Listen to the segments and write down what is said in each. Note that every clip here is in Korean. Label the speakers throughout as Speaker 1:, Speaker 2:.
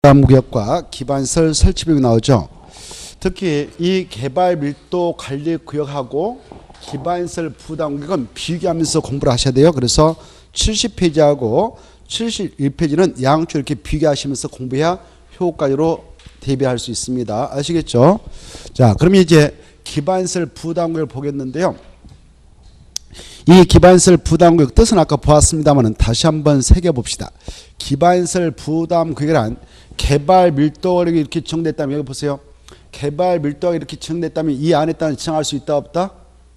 Speaker 1: 부담구역과 기반시설 설치비용이 나오죠. 특히 이 개발 밀도 관리 구역하고 기반시설 부담구역은 비교하면서 공부를 하셔야 돼요. 그래서 70페이지하고 71페이지는 양쪽 이렇게 비교하시면서 공부해야 효과적으로 대비할 수 있습니다. 아시겠죠? 자, 그러면 이제 기반시설 부담구역을 보겠는데요. 이 기반시설 부담구역 뜻은 아까 보았습니다만 다시 한번 새겨봅시다. 기반시설 부담구역이란 개발 밀도가 이렇게 지정됐다면, 여기 보세요. 개발 밀도가 이렇게 지정됐다면 이 안에 따라 지정할 수 있다 없다?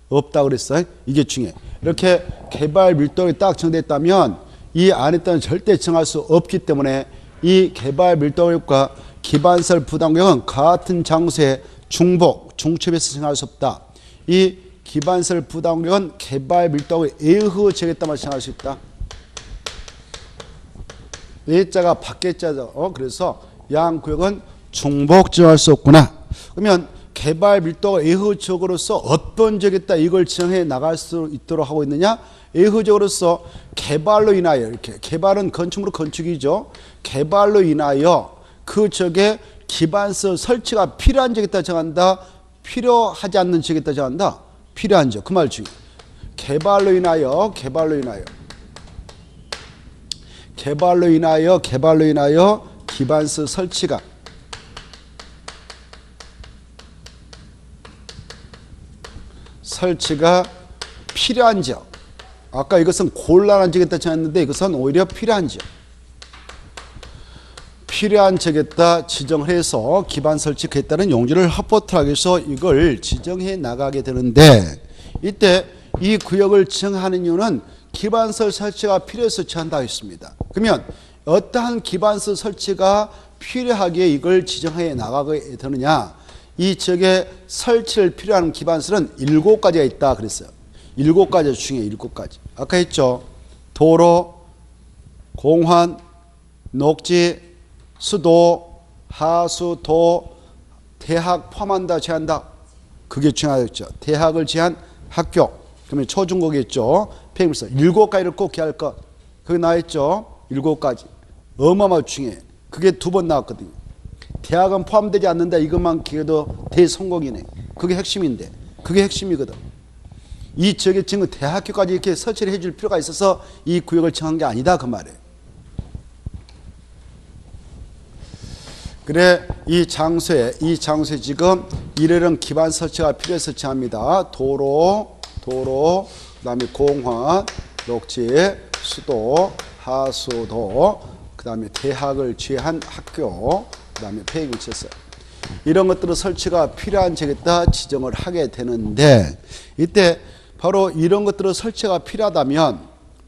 Speaker 1: 없다 그랬어요. 이게 중요해. 이렇게 개발 밀도가 딱 지정됐다면 이 안에 따라 절대 지정할 수 없기 때문에 이 개발 밀도구역과 기반시설 부담구역은 같은 장소에 중복, 중첩해서 지정할 수 없다. 이 기반시설 부담구역은 개발 밀도가 에흐 지정했다만 지정할 수 있다. A자가 밖에 자죠. 그래서 양 구역은 중복 지정할 수 없구나. 그러면 개발 밀도가 에흐적으로서 어떤 지역이다 이걸 지정해 나갈 수 있도록 하고 있느냐? 에흐적으로서 개발로 인하여, 이렇게 개발은 건축물로 건축이죠. 개발로 인하여 그 지역에 기반시설 설치가 필요한 지역이다 정한다. 필요하지 않는 지역이다 정한다. 필요한 지역. 그 말 중에 개발로 인하여 기반시설 설치가 필요한 지역. 아까 이것은 곤란한 지역이다 정했는데 이것은 오히려 필요한 지역. 필요한 지역에다 지정을 해서 기반 설치에 따른 용지를 확보하기 위해서 이걸 지정해 나가게 되는데, 이때 이 구역을 지정하는 이유는 기반시설 설치가 필요해서 지정한다 했습니다. 그러면 어떠한 기반시설 설치가 필요하기에 이걸 지정해 나가게 되느냐? 이 지역에 설치를 필요한 기반시설은 7가지가 있다 그랬어요. 7가지 중에 7가지. 아까 했죠. 도로, 공원, 녹지, 수도, 하수도, 대학 포함한다, 제한다. 그게 중요하겠죠. 대학을 제한 학교. 그러면 초중고겠죠. 폐기물서 7가지를 꼭 기할 것. 그게 나와있죠. 7가지. 어마어마하게 중요해. 그게 2번 나왔거든요. 대학은 포함되지 않는다. 이것만 기해도 대성공이네. 그게 핵심인데. 그게 핵심이거든. 이 지역에 지금 대학교까지 이렇게 설치를 해줄 필요가 있어서 이 구역을 정한 게 아니다. 그 말이에요. 그래, 이 장소에 지금 이러한 기반 설치가 필요해서 설치합니다. 도로, 그 다음에 공원, 녹지, 수도, 하수도, 그 다음에 대학을 제한 학교, 그 다음에 폐기물시설. 이런 것들은 설치가 필요한 지역에다 지정을 하게 되는데, 이때 바로 이런 것들은 설치가 필요하다면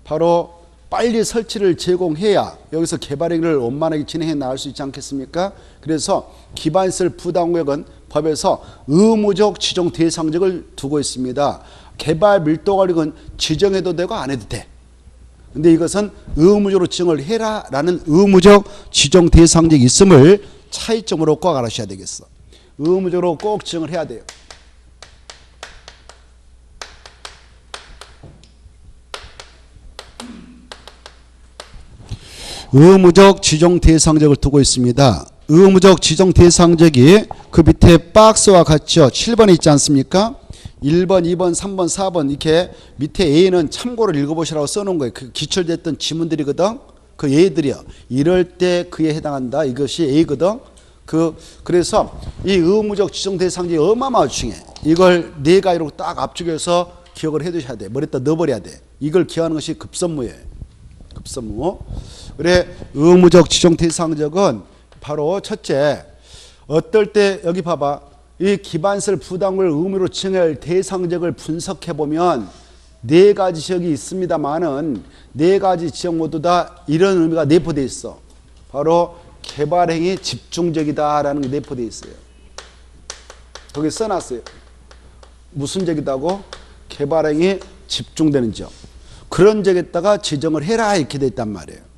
Speaker 1: 바로 빨리 설치를 제공해야 여기서 개발행위를 원만하게 진행해 나갈 수 있지 않겠습니까? 그래서 기반시설 부담구역은 법에서 의무적 지정 대상적을 두고 있습니다. 개발 밀도 관리는 지정해도 되고 안 해도 돼. 근데 이것은 의무적으로 지정을 해라 라는 의무적 지정 대상적이 있음을 차이점으로 꼭 알아셔야 되겠어. 의무적으로 꼭 지정을 해야 돼요. 의무적 지정 대상적을 두고 있습니다. 의무적 지정 대상적이 그 밑에 박스와 같죠. 7번에 있지 않습니까? 1번, 2번, 3번, 4번 이렇게 밑에 A는 참고를 읽어보시라고 써놓은 거예요. 그 기출됐던 지문들이거든. 그 A들이요. 이럴 때 그에 해당한다. 이것이 A거든. 그래서 이 의무적 지정 대상적이 어마어마하게 중요해. 이걸 4가지로 딱 압축해서 기억을 해두셔야 돼. 머리에다 넣어버려야 돼. 이걸 기억하는 것이 급선무예요. 급선무. 그래, 의무적 지정 대상적은 바로 첫째, 어떨 때 여기 봐봐. 이 기반시설 부담을 의무로 지정할 대상적을 분석해 보면 4가지 지역이 있습니다만은 4가지 지역 모두 다 이런 의미가 내포되어 있어. 바로 개발행위 집중적이다라는 게 내포되어 있어요. 거기 써놨어요. 무슨 지역이다고? 개발행위 집중되는 지역. 그런 지역에다가 지정을 해라 이렇게 돼 있단 말이에요.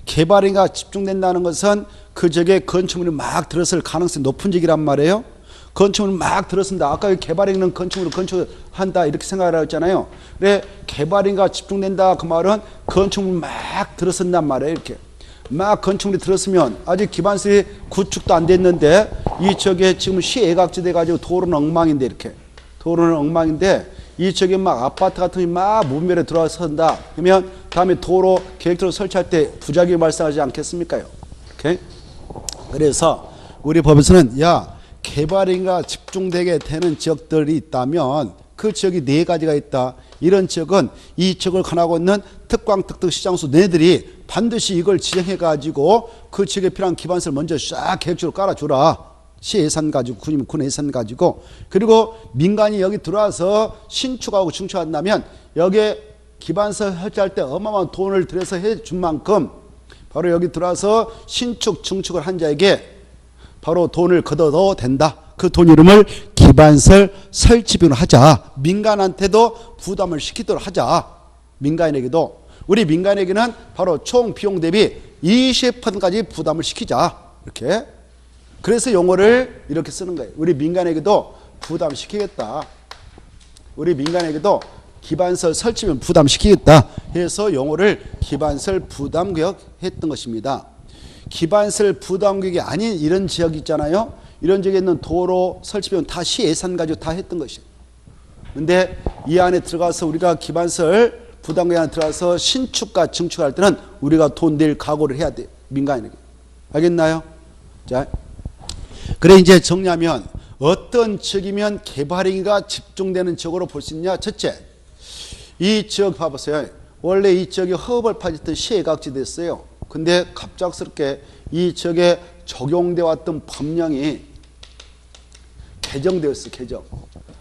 Speaker 1: 개발행위가 집중된다는 것은 그 지역에 건축물이 막 들어설 가능성이 높은 지역이란 말이에요. 건축물을 막 들어선다. 아까 개발행위는 건축물을 건축한다 이렇게 생각을 했잖아요. 그래, 개발행위가 집중된다 그 말은 건축물 막 들어선단 말이에요. 이렇게 막 건축물이 들었으면 아직 기반설이 구축도 안 됐는데 이쪽에 지금 시애각지 돼가지고 도로는 엉망인데 이렇게 도로는 엉망인데 이쪽에 막 아파트 같은 게 막 문별에 들어선다. 그러면 다음에 도로 계획도로 설치할 때 부작용이 발생하지 않겠습니까요? 오케이? 그래서 우리 법에서는 야 개발인가 집중되게 되는 지역들이 있다면 그 지역이 네 가지가 있다. 이런 지역은 이 지역을 관하고 있는 특광 특특 시장소 네들이 반드시 이걸 지정해 가지고 그 지역에 필요한 기반서를 먼저 쫙 계획적으로 깔아주라. 시 예산 가지고 군이면 군 예산 가지고 그리고 민간이 여기 들어와서 신축하고 증축한다면 여기에 기반서 설치할 때 어마어마한 돈을 들여서 해준 만큼 바로 여기 들어와서 신축 증축을 한 자에게 바로 돈을 걷어도 된다. 그 돈 이름을 기반설 설치비로 하자. 민간한테도 부담을 시키도록 하자. 민간에게도. 우리 민간에게는 바로 총 비용 대비 20%까지 부담을 시키자. 이렇게. 그래서 용어를 이렇게 쓰는 거예요. 우리 민간에게도 부담시키겠다. 우리 민간에게도 기반설 설치비는 부담시키겠다. 해서 용어를 기반설 부담구역 했던 것입니다. 기반설 부담구역이 아닌 이런 지역 있잖아요. 이런 지역에 있는 도로 설치비는 다 시 예산 가지고 다 했던 것이에요. 근데 이 안에 들어가서 우리가 기반설 부담구역 안에 들어가서 신축과 증축할 때는 우리가 돈 낼 각오를 해야 돼요. 민간에게. 알겠나요? 자, 그래 이제 정리하면 어떤 지역이면 개발행위가 집중되는 지역으로 볼 수 있냐? 첫째, 이 지역 봐보세요. 원래 이 지역이 허벌 파졌던 시애각지 됐어요. 근데 갑작스럽게 이 지역에 적용되어 왔던 법령이 개정되었어요. 개정.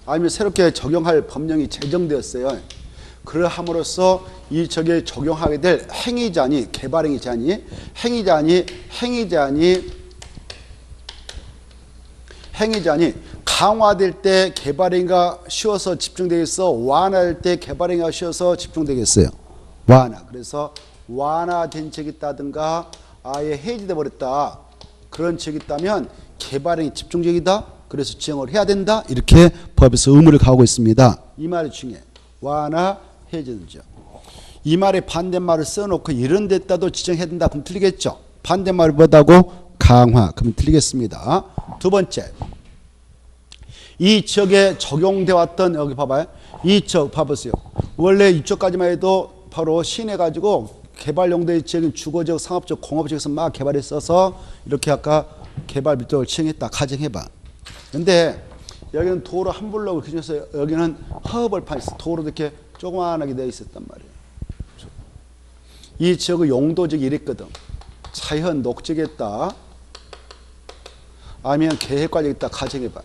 Speaker 1: 아니면 새롭게 적용할 법령이 제정되었어요. 그러함으로써 이 지역에 적용하게 될 행위자니 개발행위 제한이 행위자니 강화될 때 개발행위가 쉬워서 집중되겠어? 완화될 때 개발행위가 쉬워서 집중되겠어요? 완화. 그래서 완화된 지역이 있다든가 아예 해지돼 버렸다. 그런 지역이 있다면 개발행위 집중적이다. 그래서 지정을 해야 된다. 이렇게 법에서 의무를 가하고 있습니다. 이 말이 중요해. 완화, 해지는 지역. 이 말에 반대말을 써놓고 이런 데다도 지정해야 된다. 그럼 틀리겠죠? 반대말을 뭐다고? 강화. 그러면 틀리겠습니다. 두 번째. 이 지역에 적용되어 왔던 여기 봐봐요. 이 지역 봐보세요. 원래 이쪽까지만 해도 바로 시내가지고 개발 용도의 지역인 주거지역, 상업지역, 공업지역에서 막 개발했어서 이렇게 아까 개발 밀도를 지정했다. 가정해봐. 근데 여기는 도로 한 블록을 그려서 여기는 허벌판 있어. 도로 이렇게 조그만하게 되어 있었단 말이에요. 이 지역의 용도지역이 이랬거든. 자연 녹지겠다. 아니면 계획과정이있다. 가정해봐.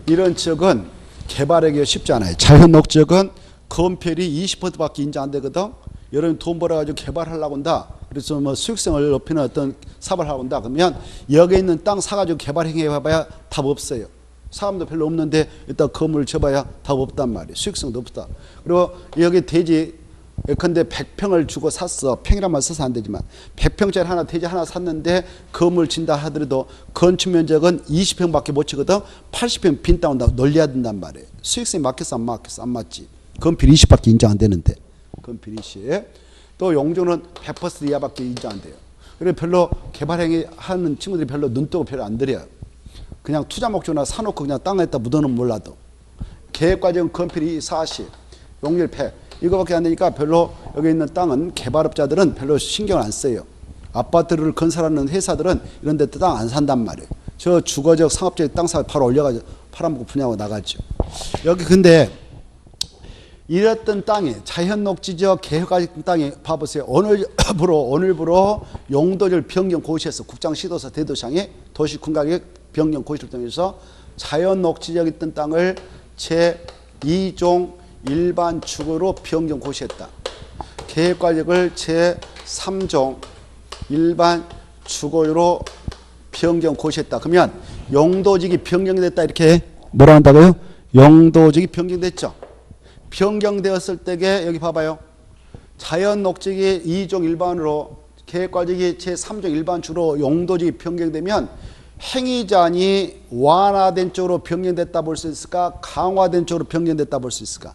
Speaker 1: 이런 지역은 개발하기가 쉽지 않아요. 자연 녹지역은 건폐율이 20%밖에 인정 안 되거든. 여러분 돈 벌어가지고 개발하려고 한다. 그래서 뭐 수익성을 높이는 어떤 사업을 하려고 한다. 그러면 여기 있는 땅 사가지고 개발 행위해봐야 답 없어요. 사람도 별로 없는데 일단 건물을 쳐봐야 답 없단 말이에요. 수익성도 없다. 그리고 여기 대지 예컨대 100평을 주고 샀어. 평이란 말 써서 안 되지만 100평짜리 하나 대지 하나 샀는데 건물 진다 하더라도 건축 면적은 20평밖에 못 치거든. 80평 빈 땅 온다고 놀려야 된단 말이에요. 수익성이 맞겠어 안 맞겠어? 안 맞지. 건필 20밖에 인정 안 되는데. 건필 20. 또 용도는 100% 이하밖에 인정 안 돼요. 그래서 별로 개발행위 하는 친구들이 별로 눈 뜨고 별로 안 들여요. 그냥 투자 목적으로 사놓고 그냥 땅에다 묻어놓으면 몰라도. 계획과정 건필이 40, 용률 100. 이거밖에 안 되니까 별로 여기 있는 땅은 개발업자들은 별로 신경을 안 써요. 아파트를 건설하는 회사들은 이런 데 땅 안 산단 말이에요. 저 주거적 상업적 땅 사 바로 올려가지고 팔아먹고 분양하고 나가죠. 여기 근데 이랬던 땅이 자연 녹지적 계획과정 땅이 봐보세요. 오늘부로 용도를 변경 고시해서 국장시도서 대도시장에 도시군가격 변경 고시를 통해서 자연 녹지적 있던 땅을 제2종 일반 주거로 변경 고시했다. 계획과정을 제3종 일반 주거로 변경 고시했다. 그러면 용도직이 변경됐다 이렇게 뭐라 한다고요? 용도직이 변경됐죠. 변경되었을 때에 여기 봐봐요. 자연 녹지기 2종 일반으로 계획과정이 제3종 일반주로 용도직이 변경되면 행위자니 완화된 쪽으로 변경됐다 볼 수 있을까? 강화된 쪽으로 변경됐다 볼 수 있을까?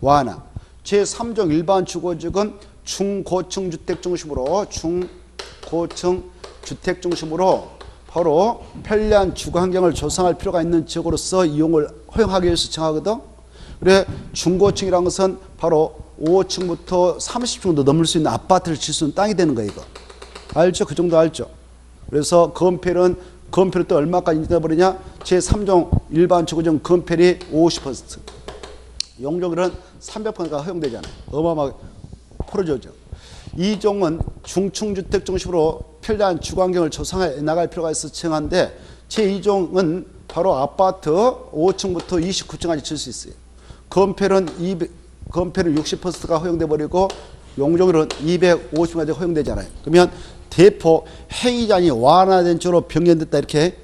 Speaker 1: 완화. 제3종 일반 주거지역은 중고층 주택 중심으로 중고층 주택 중심으로 바로 편리한 주거 환경을 조성할 필요가 있는 지역으로서 이용을 허용하기 위해서 정하거든. 그래 중고층이라는 것은 바로 5층부터 30층도 넘을 수 있는 아파트를 질 수 있는 땅이 되는 거예요. 이거 알죠? 그 정도 알죠? 그래서 건폐율은 또 얼마까지 인정해버리냐? 제3종 일반 주거용 건폐율이 50%, 용적률은 300%가 허용되잖아요. 어마어마하게 풀어주죠. 2종은 중층주택 중심으로 편리한 주거환경을 조성해 나갈 필요가 있어 정한데, 제2종은 바로 아파트 5층부터 29층까지 질 수 있어요. 건폐율은 60%가 허용돼 버리고 용적률은 250까지 허용되잖아요. 그러면 대포 행위자니 완화된 쪽으로 변경됐다, 이렇게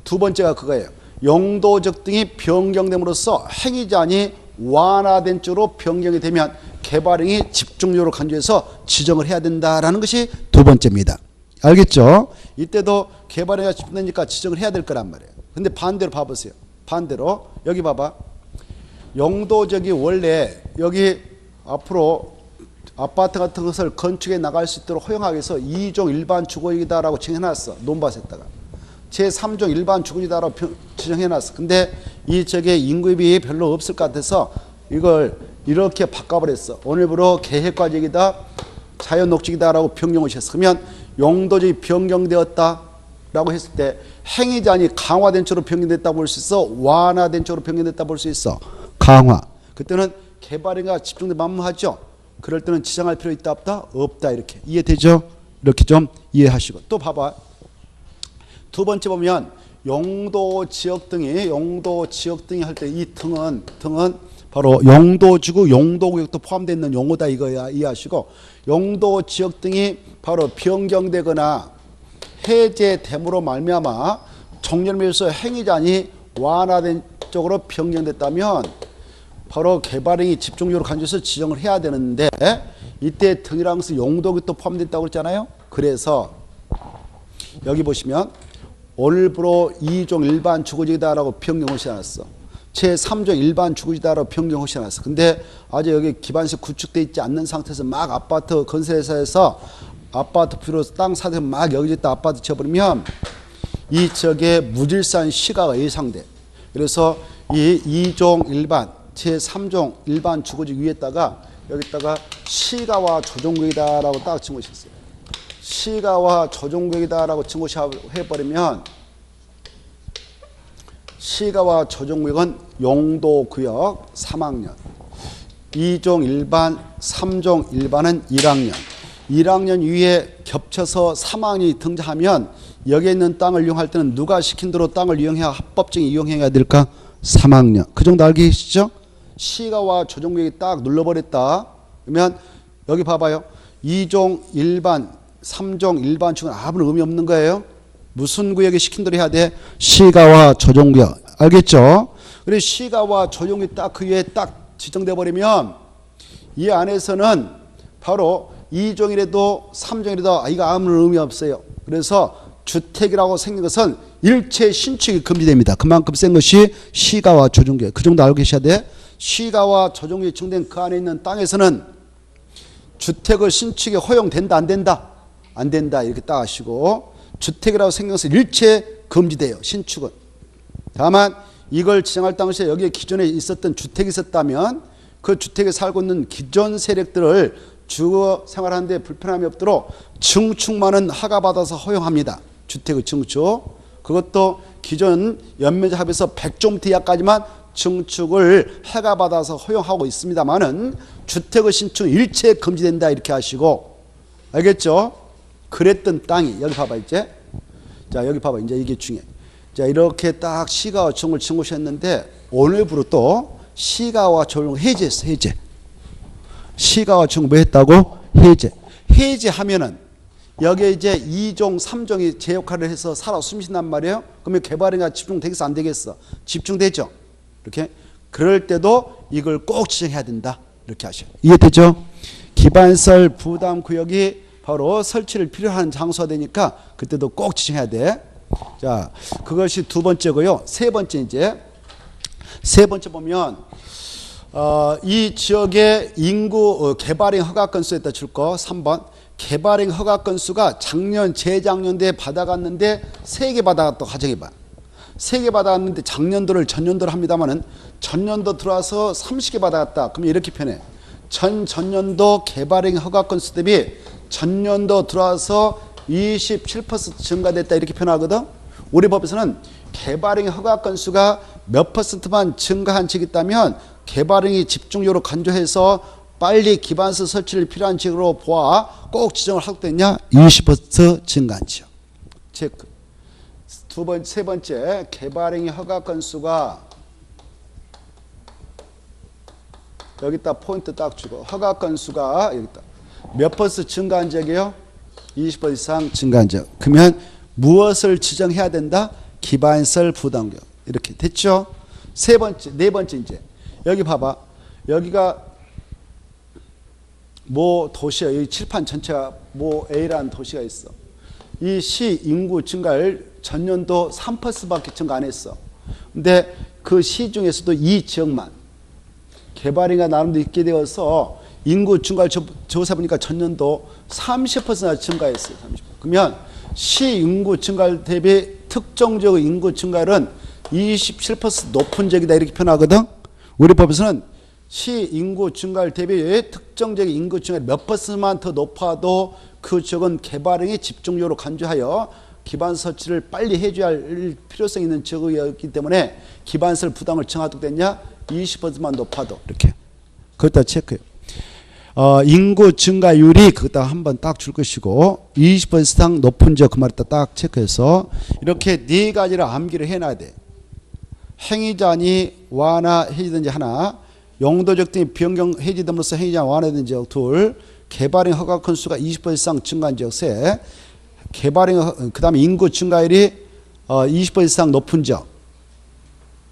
Speaker 1: 두 번째가 그거예요. 용도적 등이 변경됨으로써 행위자니 완화된 쪽으로 변경이 되면 개발행위 집중적으로 간주해서 지정을 해야 된다라는 것이 두 번째입니다. 알겠죠? 이때도 개발행위가 집중되니까 지정을 해야 될 거란 말이에요. 근데 반대로 봐보세요. 반대로 여기 봐봐. 용도적이 원래 여기 앞으로 아파트 같은 것을 건축해 나갈 수 있도록 허용하기 위해서 2종 일반 주거지다라고 정해놨어. 논밭에다가. 제3종 일반 주거지다라고 지정해놨어. 근데 이 저게 인구입이 별로 없을 것 같아서 이걸 이렇게 바꿔버렸어. 오늘부로 계획과적이다, 자연녹지이다라고 변경을 했어. 그러면 용도적이 변경되었다라고 했을 때 행위자니 강화된 쪽으로 변경됐다고 볼 수 있어, 완화된 쪽으로 변경됐다고 볼 수 있어. 강화. 그때는 개발행위가 집중돼 만무하죠. 그럴 때는 지정할 필요 있다 없다? 없다. 이렇게 이해되죠? 이렇게 좀 이해하시고 또 봐봐. 두 번째 보면 용도 지역 등이 할 때 이 등은 바로 용도지구, 용도구역도 포함되어 있는 용어다, 이거야. 이해하시고 용도 지역 등이 바로 변경되거나 해제됨으로 말미암아 종전면에서 행위자니 완화된 쪽으로 변경됐다면 바로 개발행위 집중적으로 간주해서 지정을 해야 되는데, 이때 등이라는 것은 용도구역도 포함됐다고 그랬잖아요. 그래서 여기 보시면 오늘부로 2종 일반 주거지다라고 변경을 시켜놨어. 제3종 일반 주거지다라고 변경을 시켜놨어. 근데 아직 여기 기반시 구축되어 있지 않는 상태에서 막 아파트 건설회사에서 아파트 필요로 땅 사서 막 여기저기 아파트 지어버리면 이 지역에 무질서한 시가가 예상돼. 그래서 이 2종 일반 제3종 일반 주거지 위에다가 여기다가 시가와 조정구역이다라고 딱 증거했어요. 시가와 조정구역이다라고 증거해버리면 시가와 조정구역은 용도구역 3학년, 2종 일반, 3종 일반은 1학년, 1학년 위에 겹쳐서 3학년이 등장하면 여기에 있는 땅을 이용할 때는 누가 시킨 대로 땅을 이용해야 합법적인 이용해야 될까? 3학년. 그 정도 알고 계시죠? 시가와 조정구역이 딱 눌러버렸다. 그러면 여기 봐봐요. 2종 일반, 3종 일반 축은 아무런 의미 없는 거예요. 무슨 구역에 시킨 대로 해야 돼? 시가와 조정구역. 알겠죠? 그래서 시가와 조정구역이 딱 그 위에 딱 지정돼 버리면 이 안에서는 바로 2종이라도 3종이라도 이거 아무런 의미 없어요. 그래서 주택이라고 생긴 것은 일체 신축이 금지됩니다. 그만큼 센 것이 시가와 조정구역. 그 정도 알고 계셔야 돼. 시가와 조정구역이 지정된 그 안에 있는 땅에서는 주택의 신축이 허용된다 안 된다? 안 된다. 이렇게 딱 하시고, 주택이라고 생긴 것은 일체 금지돼요. 신축은. 다만 이걸 지정할 당시에 여기에 기존에 있었던 주택이 있었다면 그 주택에 살고 있는 기존 세력들을 주거 생활하는 데 불편함이 없도록 증축만은 허가받아서 허용합니다. 주택의 증축. 그것도 기존 연면적 합에서 100종 이하까지만 증축을 허가받아서 허용하고 있습니다만은 주택의 신축은 일체 금지된다, 이렇게 하시고. 알겠죠? 그랬던 땅이 여기 봐봐. 이제 자 여기 봐봐. 이제 이게 중요해. 자 이렇게 딱 시가와 조정을 증거했는데 오늘부로 또 시가와 조정을 해제했어. 해제. 시가와 조정 뭐 했다고? 해제하면은 여기에 이제 2종 3종이 제 역할을 해서 살아 숨쉰단 말이에요. 그러면 개발행위가 집중되겠어 안 되겠어? 집중되죠. 이렇게. 그럴 때도 이걸 꼭 지정해야 된다, 이렇게 하셔요. 이해되죠? 기반시설 부담구역이 바로 설치를 필요한 장소가 되니까 그때도 꼭 지정해야 돼. 자, 그것이 두 번째고요. 세 번째 보면 이 지역의 인구 개발행 허가 건수에다 줄 거 3번. 개발행 허가 건수가 작년 재작년도에 받아갔는데 3개 받아갔다 가정해봐. 3개 받아갔는데 작년도를 전년도로 합니다만은 전년도 들어와서 30개 받아갔다. 그럼 이렇게 표현해. 전년도 개발행 허가 건수 대비 전년도 들어와서 27% 증가됐다 이렇게 표현하거든. 우리 법에서는 개발행 허가 건수가 몇 퍼센트만 증가한 지역이 있다면 개발행이 집중적으로 간주해서 빨리 기반서 설치를 필요한 지역으로 보아 꼭 지정을 하고 됐냐? 20% 증가한 지역. 체크. 세 번째, 개발행위 허가 건수가 여기다 포인트 딱 주고 허가 건수가 여기다 몇 퍼센트 증가한 지역이에요? 20% 이상 증가한 지역. 그러면 무엇을 지정해야 된다? 기반설 부담금. 이렇게 됐죠? 네 번째 이제 여기 봐봐. 여기가 모 도시야. 여기 칠판 전체가 모 A라는 도시가 있어. 이 시 인구 증가를 전년도 3%밖에 증가 안 했어. 근데 그 시 중에서도 이 지역만 개발인가 나름대로 있게 되어서 인구 증가를 조사해보니까 전년도 30%나 증가했어요. 30%. 그러면 시 인구 증가 대비 특정적 인구 증가율은 27% 높은 지역이다 이렇게 표현하거든. 우리 법에서는 시 인구 증가율 대비 특정적인 인구 증가율 몇 퍼센트만 더 높아도 그 지역은 개발행위 집중적으로 간주하여 기반 설치를 빨리 해줘야 할 필요성이 있는 지역이었기 때문에 기반설 부담을 정하도록 됐냐? 20%만 높아도 이렇게. 그것다 체크해요. 인구 증가율이 그것다 한번 딱 줄 것이고 20% 이상 높은 지역 그 말을 딱 체크해서 이렇게 네 가지를 암기를 해놔야 돼. 행위자니 완화 해지든지 하나, 용도적 등의 변경 해지됨으로써 행위자 완화된 지역 둘, 개발행 허가 건수가 20% 이상 증가한 지역 셋, 개발행 그 다음에 인구 증가율이 20% 이상 높은 지역.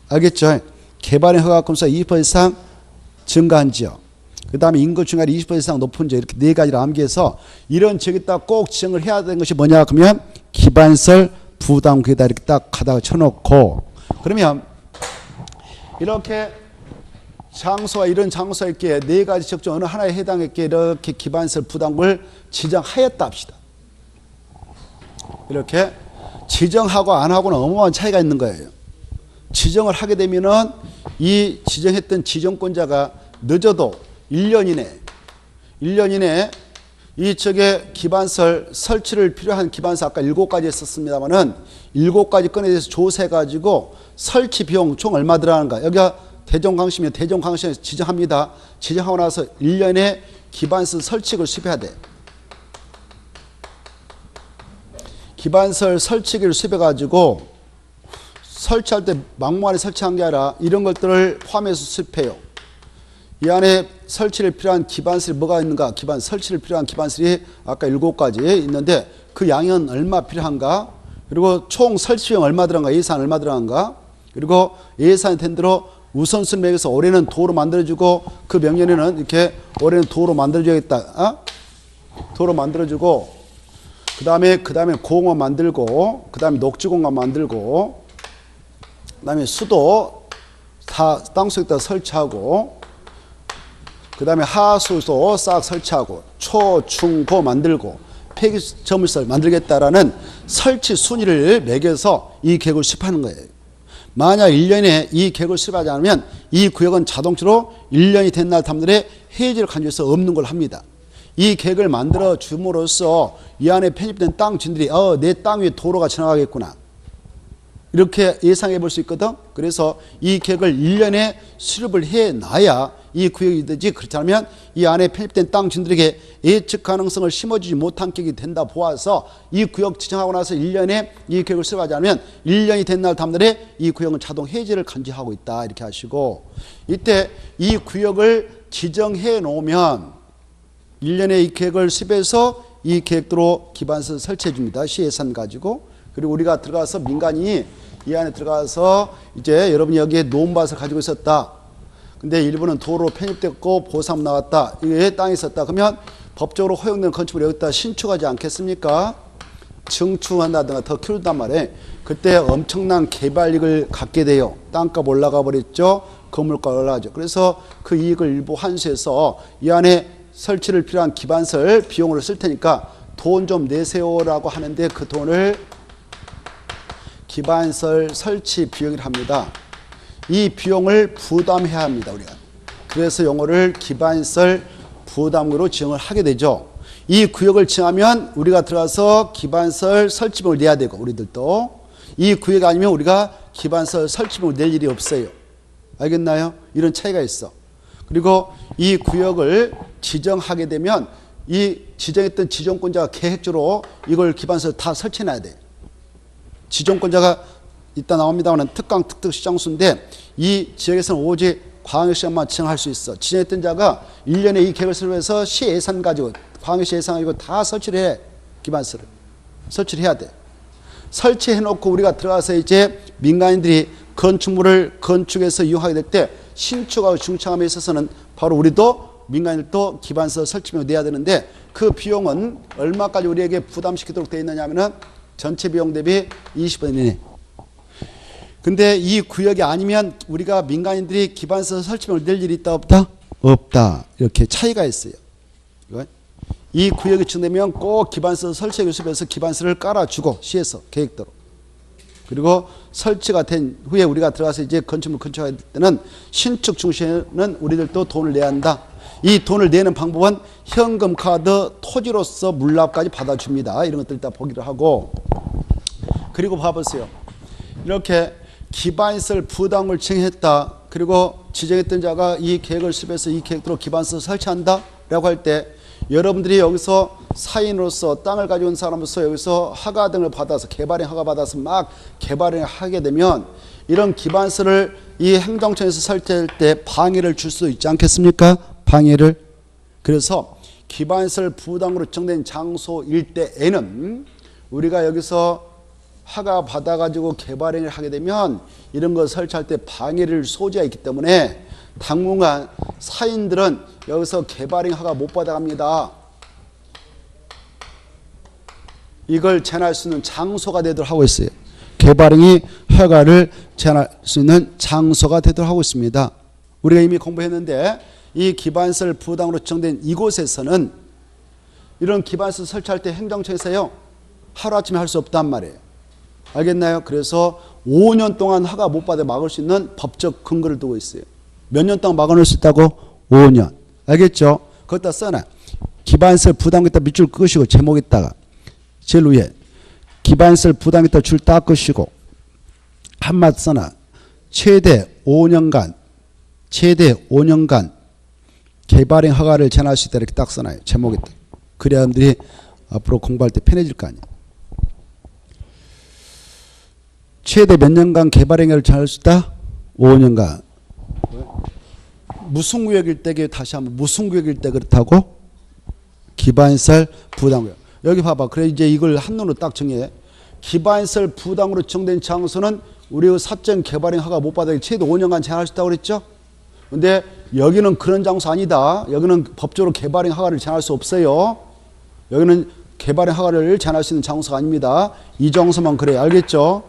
Speaker 1: 알겠죠? 개발행 허가 건수가 20% 이상 증가한 지역. 그 다음에 인구 증가율이 20% 이상 높은 지역. 이렇게 네 가지를 암기해서 이런 지역에다 꼭 지정을 해야 되는 것이 뭐냐 그러면 기반설 부담금에다 이렇게 딱 가다가 쳐놓고 그러면 이렇게 장소와 이런 장소에 있게 네 가지 지역 중 어느 하나에 해당했게 이렇게 기반설 부담금을 지정하였다 합시다. 이렇게 지정하고 안 하고는 어마어마한 차이가 있는 거예요. 지정을 하게 되면은 이 지정했던 지정권자가 늦어도 1년 이내 이 쪽에 기반설 설치를 필요한 기반서 아까 7가지 했었습니다만은 7가지 꺼내서 조사해가지고 설치 비용 총 얼마 들어가는가. 여기가 대종강시면 대종강시에서 지정합니다. 지정하고 나서 1년에 기반설 설치를 수입해야 돼. 기반설 설치기를 수입해가지고 설치할 때 막무가내 설치한 게 아니라 이런 것들을 포함해서 수입해요. 이 안에 설치를 필요한 기반설이 뭐가 있는가? 설치를 필요한 기반설이 아까 7가지 있는데 그 양은 얼마 필요한가? 그리고 총 설치 비용 얼마 들어간가? 예산 얼마 들어간가? 그리고 예산이 된 대로 우선순위 매겨서 올해는 도로 만들어주고 그 명년에는 이렇게 올해는 도로 만들어줘야겠다. 도로 만들어주고 그 다음에 공원 만들고 그 다음에 녹지공간 만들고 그 다음에 수도 다 땅속에다 설치하고 그 다음에 하수도 싹 설치하고 초, 중, 고 만들고 폐기점을 만들겠다라는 설치 순위를 매겨서 이 계획을 수립하는 거예요. 만약 1년에 이 계획을 수립하지 않으면 이 구역은 자동차로 1년이 된 날 탐들에 해지를 간주해서 없는 걸 합니다. 이 계획을 만들어 줌으로써 이 안에 편입된 땅주인들이 내 땅 위에 도로가 지나가겠구나. 이렇게 예상해 볼 수 있거든. 그래서 이 계획을 1년에 수립을 해놔야 이 구역이 되지. 그렇지 않으면 이 안에 편입된 땅주인들에게 예측 가능성을 심어주지 못한 계획이 된다 보아서 이 구역 지정하고 나서 1년에 이 계획을 수립하지 않으면 1년이 된 날 다음날에 이 구역은 자동 해지를 간주하고 있다. 이렇게 하시고 이때 이 구역을 지정해 놓으면 1년에 이 계획을 수립해서 이 계획대로 기반서 설치해 줍니다. 시예산 가지고. 그리고 우리가 들어가서 민간인이 이 안에 들어가서 이제 여러분이 여기에 논밭을 가지고 있었다. 근데 일부는 도로 편입됐고 보상 나왔다. 이게 땅이 있었다. 그러면 법적으로 허용된 건축을 여기다 신축하지 않겠습니까? 증축한다든가 더 키운단 말이에요. 그때 엄청난 개발익을 갖게 돼요. 땅값 올라가 버렸죠. 건물가가 올라가죠. 그래서 그 이익을 일부 환수해서 이 안에 설치를 필요한 기반설 비용으로 쓸 테니까 돈 좀 내세요라고 하는데 그 돈을 기반설 설치 비용이라 합니다. 이 비용을 부담해야 합니다, 우리가. 그래서 용어를 기반설 부담으로 지정을 하게 되죠. 이 구역을 지정하면 우리가 들어가서 기반설 설치비용을 내야 되고, 우리들도 이 구역이 아니면 우리가 기반설 설치비용을 낼 일이 없어요. 알겠나요? 이런 차이가 있어. 그리고 이 구역을 지정하게 되면 이 지정했던 지정권자가 계획적으로 이걸 기반설 다 설치해놔야 돼. 지정권자가 이따 나옵니다만 특강 특특 시장수인데 이 지역에서는 오직 광역시장만 지정할 수 있어. 지정했던 자가 1년에 이 계획을 수립해서 시 예산 가지고 광역시 예산 가지고 다 설치를 해. 기반설을 설치를 해야 돼. 설치해놓고 우리가 들어가서 이제 민간인들이 건축물을 건축해서 이용하게 될 때 신축하고 중창함에 있어서는 바로 우리도 민간인들도 기반설 설치비용 내야 되는데 그 비용은 얼마까지 우리에게 부담시키도록 되어 있느냐 하면은 전체 비용 대비 20% 이내. 근데 이 구역이 아니면 우리가 민간인들이 기반설 설치비용을 낼 일이 있다 없다? 없다. 이렇게 차이가 있어요. 이 구역이 지정되면 꼭 기반설 설치 교습에서 기반설을 깔아주고 시에서 계획대로. 그리고 설치가 된 후에 우리가 들어가서 이제 건축물 건축할 때는 신축 중시에는 우리들도 돈을 내야 한다. 이 돈을 내는 방법은 현금, 카드, 토지로서 물납까지 받아줍니다. 이런 것들 다 보기를 하고. 그리고 봐보세요. 이렇게 기반설 부담을 지정했다. 그리고 지정했던 자가 이 계획을 수립해서 이 계획대로 기반설 설치한다. 라고 할 때 여러분들이 여기서 사인으로서 땅을 가지고 온 사람으로서 여기서 허가 등을 받아서 개발행 허가 받아서 막 개발을 하게 되면 이런 기반설을 이 행정청에서 설치할 때 방해를 줄 수 있지 않겠습니까? 방해를. 그래서 기반설 부담으로 정된 장소일 때에는 우리가 여기서 허가 받아가지고 개발행을 하게 되면 이런 거 설치할 때 방해를 소지가 있기 때문에 당분간 사인들은 여기서 개발행 허가 못 받아갑니다. 이걸 제한할 수 있는 장소가 되도록 하고 있어요. 개발행이 허가를 제한할 수 있는 장소가 되도록 하고 있습니다. 우리가 이미 공부했는데 이 기반설 부담으로 지정된 이곳에서는 이런 기반설 설치할 때 행정청에서요 하루아침에 할 수 없단 말이에요. 알겠나요? 그래서 5년 동안 허가 못 받아 막을 수 있는 법적 근거를 두고 있어요. 몇 년 동안 막아놓을 수 있다고? 5년. 알겠죠? 그것다 써놔. 기반설 부담겠다 밑줄 끄시고 제목에다가 제일 위에 기반설 부담겠다 줄 딱 끄시고 한마디 써놔. 최대 5년간 개발행 허가를 제한할 수 있다 이렇게 딱 써놔요. 제목에다. 그래야 여러분들이 앞으로 공부할 때 편해질 거 아니에요. 최대 몇 년간 개발행위를 제한할 수 있다? 5년간. 무슨 구역일 때 다시 한번 무슨 구역일 때 그렇다고? 기반설 부담구역. 여기 봐봐. 그래 이제 이걸 한눈으로 딱 정해. 기반설 부담으로 지정된 장소는 우리 사적 개발행 허가 못 받아 최대 5년간 제한할 수 있다고 그랬죠? 근데 여기는 그런 장소 아니다. 여기는 법적으로 개발행 허가를 제한할 수 없어요. 여기는 개발행 허가를 제한할 수 있는 장소가 아닙니다. 이 장소만 그래요. 알겠죠?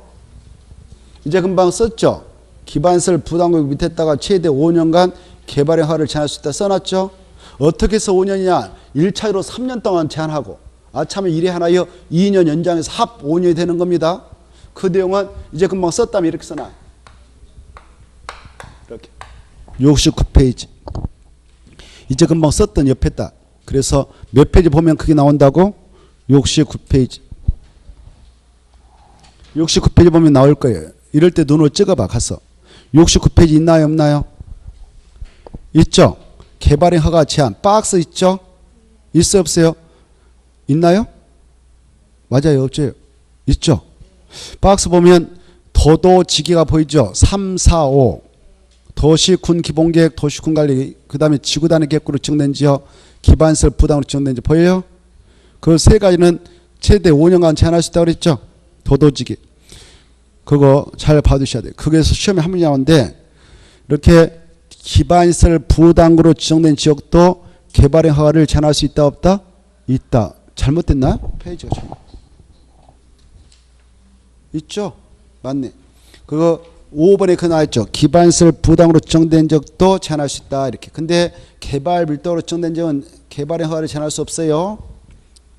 Speaker 1: 이제 금방 썼죠? 기반설 부담구역 밑에다가 최대 5년간 개발행 허가를 제한할 수 있다 써놨죠? 어떻게 해서 5년이냐? 1차로 3년 동안 제한하고 아참에 1회 하나여 2년 연장해서 합 5년이 되는 겁니다. 그 내용은 이제 금방 썼다면 이렇게 써놔. 이렇게 69페이지. 이제 금방 썼던 옆에다. 그래서 몇 페이지 보면 그게 나온다고? 69페이지. 69페이지 보면 나올 거예요. 이럴 때 눈으로 찍어봐 가서. 69페이지 있나요 없나요? 있죠? 개발행 허가 제한 박스 있죠? 있어요 없어요? 있나요? 맞아요 없죠? 있죠? 박스 보면 도도지기가 보이죠? 3, 4, 5 도시군 기본계획 도시군 관리 그 다음에 지구단위 계획으로 지정된 지역 기반설 부담으로 지정된 지역 보여요? 그 세 가지는 최대 5년간 제한할 수 있다고 그랬죠? 도도지기 그거 잘 봐두셔야 돼요. 그게서 시험에 한 문제 나오는데 이렇게 기반설 부담구로 지정된 지역도 개발행 허가를 제한할 수 있다 없다? 있다. 잘못됐나? 페이지가 잘못. 있죠? 맞네. 그거 5번에 그 나와있죠. 기반시설 부담으로 지정된 적도 제한할 수 있다. 이렇게. 근데 개발 밀도로 지정된 적은 개발의 허가를 제한할 수 없어요.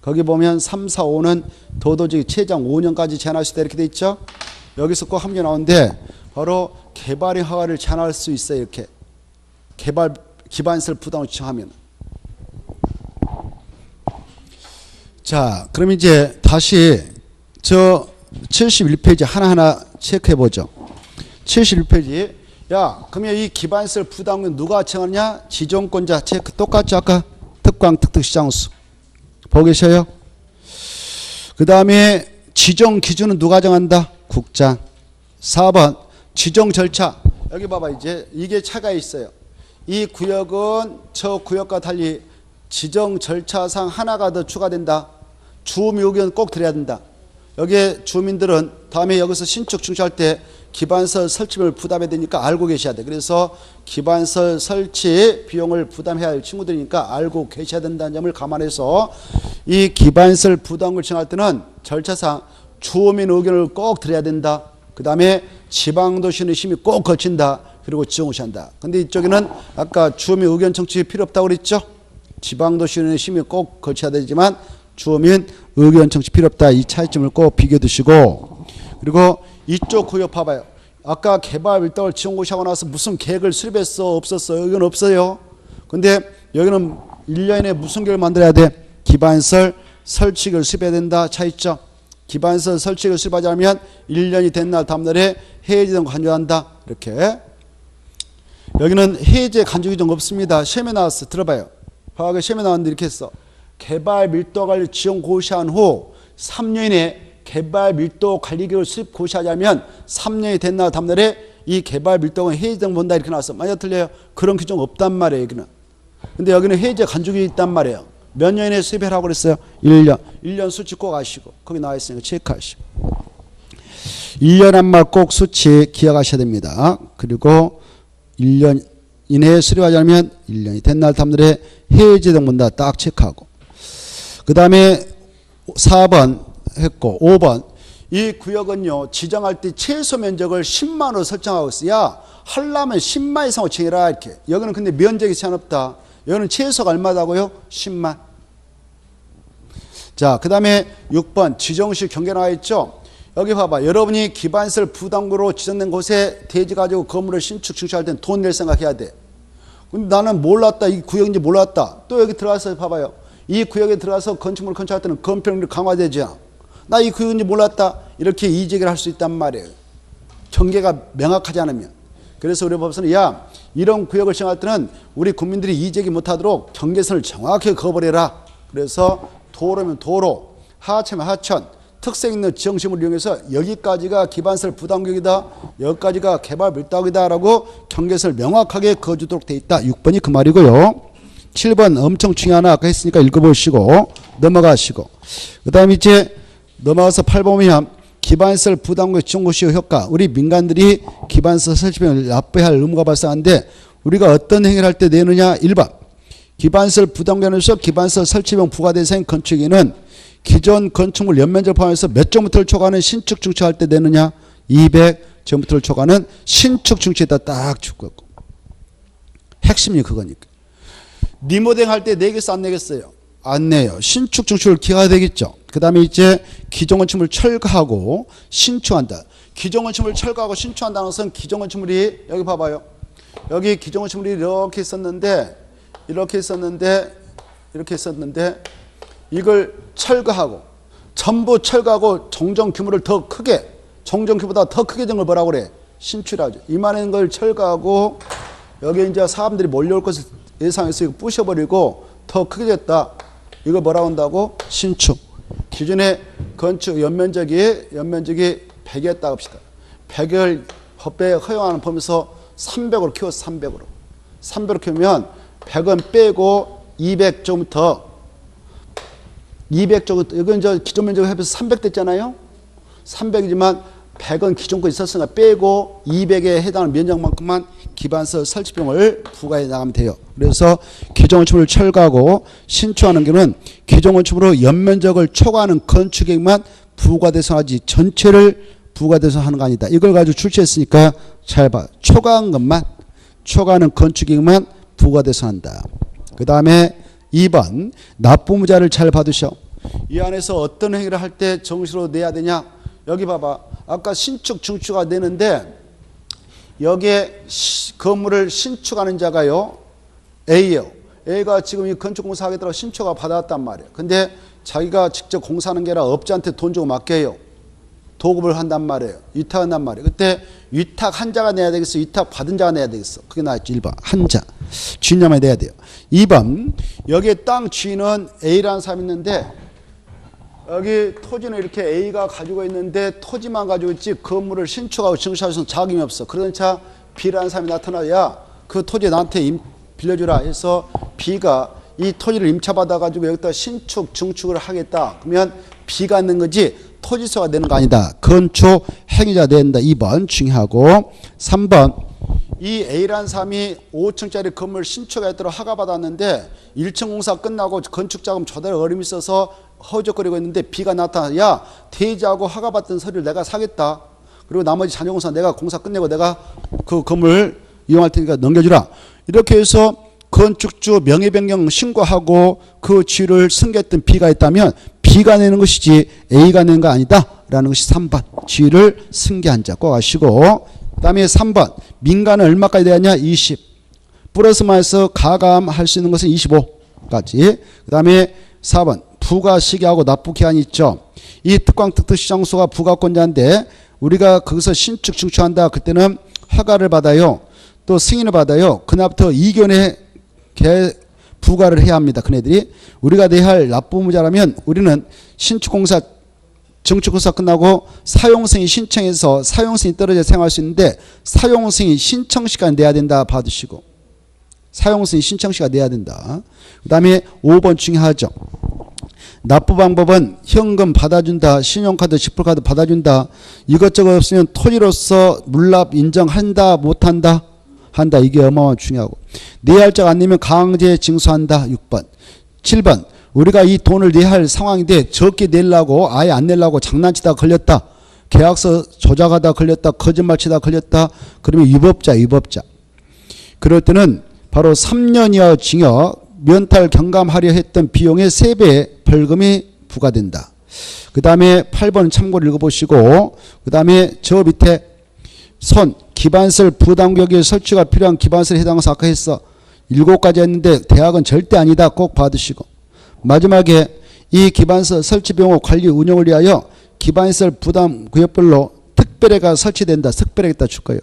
Speaker 1: 거기 보면 3, 4, 5는 도도지 최장 5년까지 제한할 수 있다. 이렇게 돼 있죠. 여기서 꼭 한 개 나오는데 바로 개발의 허가를 제한할 수 있어요. 이렇게. 개발 기반시설 부담을 지정하면. 자, 그럼 이제 다시 저 71페이지 하나하나 체크해 보죠. 71페이지. 야, 그러면 이 기반시설 부담은 누가 정하느냐? 지정권자 체크. 똑같죠? 아까 특광, 특특, 시장수. 보고 계셔요? 그 다음에 지정 기준은 누가 정한다? 국장. 4번 지정 절차. 여기 봐봐. 이제 이게 차가 있어요. 이 구역은 저 구역과 달리 지정 절차상 하나가 더 추가된다. 주민 의견 꼭 드려야 된다. 여기에 주민들은 다음에 여기서 신축 중시할 때 기반시설 설치비를 부담해야 되니까 알고 계셔야 돼. 그래서 기반시설 설치 비용을 부담해야 할 친구들이니까 알고 계셔야 된다는 점을 감안해서 이 기반시설 부담을 정할 때는 절차상 주민 의견을 꼭 드려야 된다. 그 다음에 지방도시의 심의 꼭 거친다. 그리고 지정시한다. 근데 이쪽에는 아까 주민 의견 청취 필요 없다고 그랬죠? 지방도시의 심의 꼭 거쳐야 되지만 주민 의견 청취 필요 없다. 이 차이점을 꼭 비교 두시고, 그리고 이쪽 구역 봐봐요. 아까 개발 밀도를 지정고시하고 나서 무슨 계획을 수립했어? 없었어? 의견 없어요. 근데 여기는 1년에 무슨 계획을 만들어야 돼? 기반시설 설치를 수립해야 된다. 차이점. 기반시설 설치를 수립하지 않으면 1년이 된 날 다음 날에 해제된 거 간주한다. 이렇게. 여기는 해제 간주 규정 없습니다. 시험에 나왔어. 들어봐요. 과거에 시험에 나왔는데 이렇게 했어. 개발 밀도 관리 지정 고시한 후 3년 이내 개발 밀도 관리 계획을 수립 고시하자면 3년이 된 날 다음 날에 이 개발 밀도가 해제된 본다. 이렇게 나왔어. 맞아 틀려요? 그런 규정 없단 말이에요. 여기는. 근데 여기는 해제 간주기 있단 말이에요. 몇 년에 수립하라고 그랬어요? 1년. 1년 수치 꼭 아시고. 거기 나와 있으니까 체크하시고. 1년 한 말 꼭 수치 기억하셔야 됩니다. 그리고 1년 이내에 수립하지 않으면 1년이 된 날 다음 날에 해제된 본다. 딱 체크하고. 그 다음에 4번 했고 5번. 이 구역은요. 지정할 때 최소 면적을 10만으로 설정하고 있어요. 야, 하려면 10만 이상으로 정해라. 이렇게. 여기는 근데 면적이 제한 없다. 여기는 최소가 얼마다고요? 10만. 자, 그 다음에 6번 지정시 경계 나와 있죠. 여기 봐봐. 여러분이 기반시설 부담구로 지정된 곳에 대지 가지고 건물을 신축 증축할 때는 돈 낼 생각해야 돼. 근데 나는 몰랐다. 이 구역인지 몰랐다. 또 여기 들어가서 봐봐요. 이 구역에 들어가서 건축물을 건축할 때는 건폐율이 강화되죠. 나 이 구역인지 몰랐다. 이렇게 이의제기를 할 수 있단 말이에요. 경계가 명확하지 않으면. 그래서 우리 법에서는 야, 이런 구역을 정할 때는 우리 국민들이 이의제기 못하도록 경계선을 정확하게 그어버려라. 그래서 도로면 도로, 하천이면 하천, 특색 있는 지정시설을 이용해서 여기까지가 기반시설 부담구역이다. 여기까지가 개발 밀도구역이다라고 경계선을 명확하게 그어주도록 돼 있다. 6번이 그 말이고요. 7번 엄청 중요하나 아까 했으니까 읽어보시고 넘어가시고. 그 다음에 이제 넘어가서 8번 보면 기반시설 부담구역 지정고시의 효과. 우리 민간들이 기반시설 설치비용을 납부해야 할 의무가 발생하는데 우리가 어떤 행위를 할 때 내느냐. 1번 기반시설 부담구역에서 기반시설 설치비용 부과 대상인 건축에는 기존 건축물 연면적을 포함해서 몇 제곱미터를 초과하는 신축 증축할 때 내느냐. 200제곱미터를 초과하는 신축 증축에다 딱 주고. 핵심이 그거니까. 리모델링 할 때 내겠어 안 내겠어요? 안 내요. 신축 증축을 기하가 되겠죠. 그 다음에 이제 기존 건축물을 철거하고 신축한다. 기존 건축물을 철거하고 신축한다는 것은 기존 건축물이 여기 봐봐요. 여기 기존 건축물이 이렇게 있었는데 이걸 철거하고 전부 철거하고 정정 규모를 더 크게 정정 규모보다 더 크게 된 걸 뭐라고 그래? 신축이라죠. 이만한 걸 철거하고 여기 이제 사람들이 몰려올 것을 예상해서 이거 부셔버리고 더 크게 됐다. 이걸 뭐라고 한다고? 신축. 기존의 건축 연면적이 100이었다 합시다. 100을 법에 허용하는 범위에서 300으로 키웠어. 300으로 키우면 100은 빼고 200제곱미터 200제곱미터 이건 이제 기존 면적을 합해서 300 됐잖아요. 300이지만 100은 기존 거 있었으니까 빼고 200에 해당하는 면적만큼만 기반시설 설치비용을 부과해 나가면 돼요. 그래서 기존 건축물을 철거하고 신축하는 경우는 기존 건축물로 연면적을 초과하는 건축액만 부과 대상하지 전체를 부과돼서 하는 거 아니다. 이걸 가지고 출제했으니까 잘 봐. 초과한 것만, 초과하는 건축이익만 부과돼서 한다. 그 다음에 2번 납부무자를 잘 받으셔. 이 안에서 어떤 행위를 할 때 정시로 내야 되냐. 여기 봐봐. 아까 신축 증축가 내는데 여기에 건물을 신축하는 자가요 A예요. A가 지금 이 건축공사 하겠다고 신축가 받았단 말이에요. 근데 자기가 직접 공사하는 게 아니라 업자한테 돈 주고 맡겨요. 도급을 한단 말이에요. 위탁한단 말이에요. 그때 위탁 한 자가 내야 되겠어? 위탁 받은 자가 내야 되겠어? 그게 나왔죠. 1번 한 자. 주인념에 내야 돼요. 2번 여기에 땅 주인은 A라는 사람이 있는데 여기 토지는 이렇게 A가 가지고 있는데 토지만 가지고 있지 건물을 신축하고 증축할 수 있는 자금이 없어. 그러니까 B라는 사람이 나타나야 그 토지 나한테 빌려주라 해서 B가 이 토지를 임차받아 가지고 여기다 신축 증축을 하겠다. 그러면 B가 낸 거지 토지소가 내는 거 아니다. 건축 행위자 된다. 2번 중요하고 3번 이 A라는 사람이 5층짜리 건물 신축하도록 허가받았는데 1층 공사 끝나고 건축자금 조달 어려움이 있어서 허우적거리고 있는데 B가 나타나 야 대지하고 허가받던 서류를 내가 사겠다. 그리고 나머지 잔여공사 내가 공사 끝내고 내가 그 건물 이용할 테니까 넘겨주라. 이렇게 해서 건축주 명예변경 신고하고 그 지위를 승계했던 B가 있다면 B가 내는 것이지 A가 내는 거 아니다 라는 것이 3번 지위를 승계한 자 꼭 아시고 그 다음에 3번 민간은 얼마까지 되었냐 20 플러스 마이너스 가감할 수 있는 것은 25까지 그 다음에 4번 부가 시기하고 납부 기한이 있죠. 이 특광 특특시장소가 부가권자인데 우리가 거기서 신축 증축한다 그때는 허가를 받아요. 또 승인을 받아요. 그날부터 2개월에 부과를 해야 합니다. 그네들이 우리가 내야 할 납부무자라면 우리는 신축공사 증축공사 끝나고 사용승인 신청해서 사용승인 떨어져 생활할 수 있는데 사용승인 신청 시간 내야 된다 받으시고 사용승인 신청 시간 내야 된다. 그 다음에 5번 중요하죠. 납부 방법은 현금 받아준다, 신용카드, 지불카드 받아준다. 이것저것 없으면 토지로서 물납 인정한다, 못한다, 한다. 이게 어마어마하게 중요하고 내야 할 자가 안 내면 강제 징수한다. 6번. 7번 우리가 이 돈을 내야 할 상황인데 적게 내려고 아예 안 내려고 장난치다 걸렸다. 계약서 조작하다 걸렸다. 거짓말치다 걸렸다. 그러면 위법자. 그럴 때는 바로 3년 이하 징역 면탈 경감하려 했던 비용의 3배의 벌금이 부과된다. 그 다음에 8번 참고를 읽어보시고 그 다음에 저 밑에 손 기반설 부담구역의 설치가 필요한 기반설에 해당해서 아까 했어. 7가지 했는데 대학은 절대 아니다. 꼭 받으시고 마지막에 이 기반설 설치 비용 관리 운영을 위하여 기반설 부담구역별로 특별회가 설치된다. 특별회에다 줄 거예요.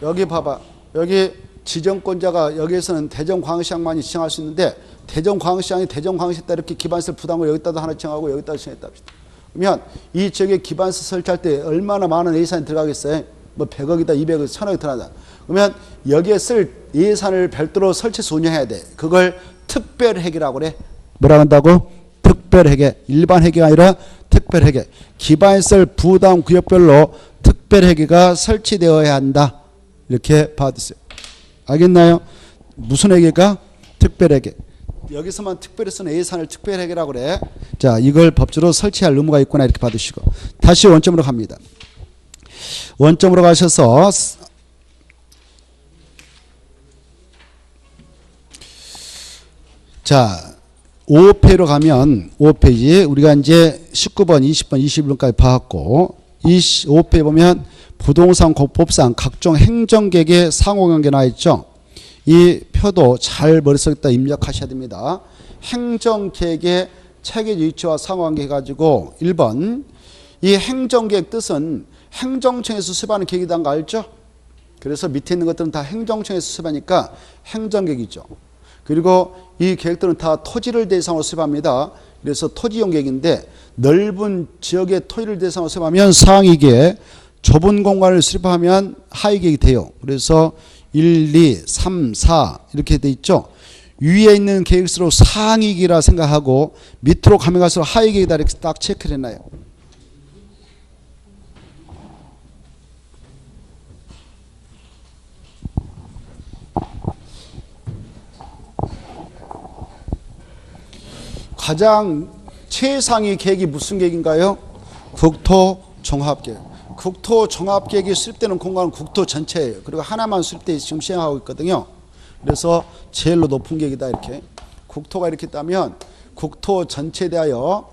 Speaker 1: 여기 봐봐. 여기 지정권자가 여기에서는 대전광역시장만이 지정할 수 있는데 대전광역시장이 대전광역시에다 이렇게 기반설 부담을 여기다도 하나 지정하고 여기다도 지정했다 합시다. 그러면 이 지역에 기반설 설치할 때 얼마나 많은 예산이 들어가겠어요? 뭐 100억이다 200억 1000억이 들어간다. 그러면 여기에 쓸 예산을 별도로 설치해서 운영해야 돼. 그걸 특별회계라고 그래. 뭐라 한다고? 특별회계. 일반 회계가 아니라 특별회계. 기반설 부담구역별로 특별회계가 설치되어야 한다. 이렇게 받으세요. 알겠나요? 무슨 회계가? 특별회계. 여기서만 특별히 쓰는 예산을 특별회계라고 그래. 자, 이걸 법적으로 설치할 의무가 있구나 이렇게 받으시고 다시 원점으로 갑니다. 원점으로 가셔서 자 5페이지로 가면 5페이지 우리가 이제 19번, 20번, 21번까지 봐왔고 25페이지 보면 부동산 공법상 각종 행정계획의 상호관계 나와 있죠. 이 표도 잘 머릿속에다 입력하셔야 됩니다. 행정계획의 체계 위치와 상호관계 해가지고 1번 이 행정계획 뜻은 행정청에서 수립하는 계획이라는 거 알죠? 그래서 밑에 있는 것들은 다 행정청에서 수립하니까 행정계획이죠. 그리고 이 계획들은 다 토지를 대상으로 수립합니다. 그래서 토지용 계획인데 넓은 지역의 토지를 대상으로 수립하면 상위계획, 좁은 공간을 수립하면 하위계획이 돼요. 그래서 1, 2, 3, 4 이렇게 돼 있죠. 위에 있는 계획수로 상위계획이라 생각하고 밑으로 가면 갈수록 하위계획이다 이렇게 딱 체크를 해놔요. 가장 최상위 계획이 무슨 계획인가요? 국토 종합계획. 국토 종합계획이 수립되는 공간은 국토 전체예요. 그리고 하나만 수립돼 지금 시행하고 있거든요. 그래서 제일로 높은 계획이다. 이렇게 국토가 이렇게 있다면 국토 전체에 대하여